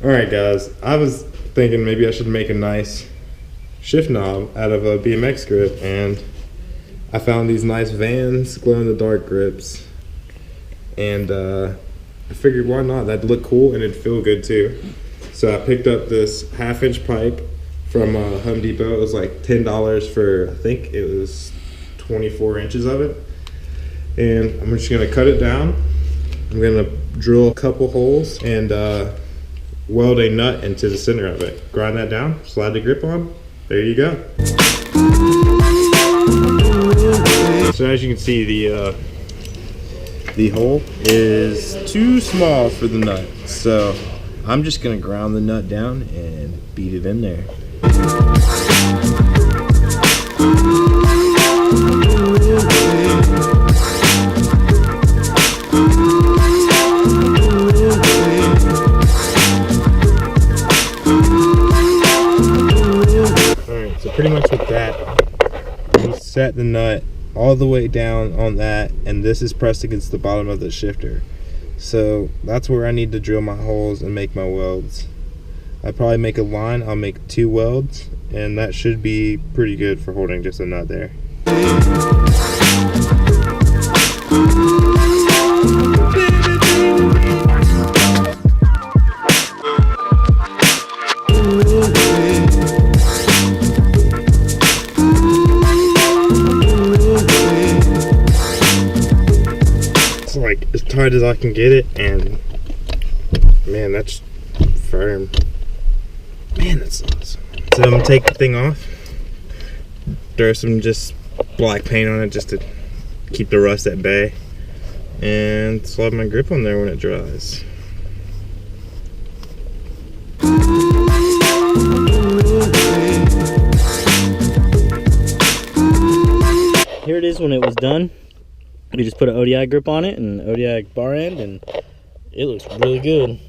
Alright guys, I was thinking maybe I should make a nice shift knob out of a BMX grip, and I found these nice Vans glow-in-the-dark grips, and I figured why not, that'd look cool and it'd feel good too. So I picked up this 1/2-inch pipe from Home Depot. It was like $10 for, I think it was 24 inches of it, and I'm just gonna cut it down. I'm gonna drill a couple holes and weld a nut into the center of it. Grind that down, slide the grip on, there you go. So as you can see, the hole is too small for the nut, so I'm just gonna ground the nut down and beat it in there. Alright, so pretty much with that, you set the nut all the way down on that, and this is pressed against the bottom of the shifter. So that's where I need to drill my holes and make my welds. I probably make a line, I'll make 2 welds, and that should be pretty good for holding just a nut there. It's like as tight as I can get it, and man, that's firm. Man, that's awesome. So I'm gonna take the thing off, throw some just black paint on it just to keep the rust at bay, and slide my grip on there when it dries. Here it is when it was done. We just put an ODI grip on it and ODI bar end, and it looks really good.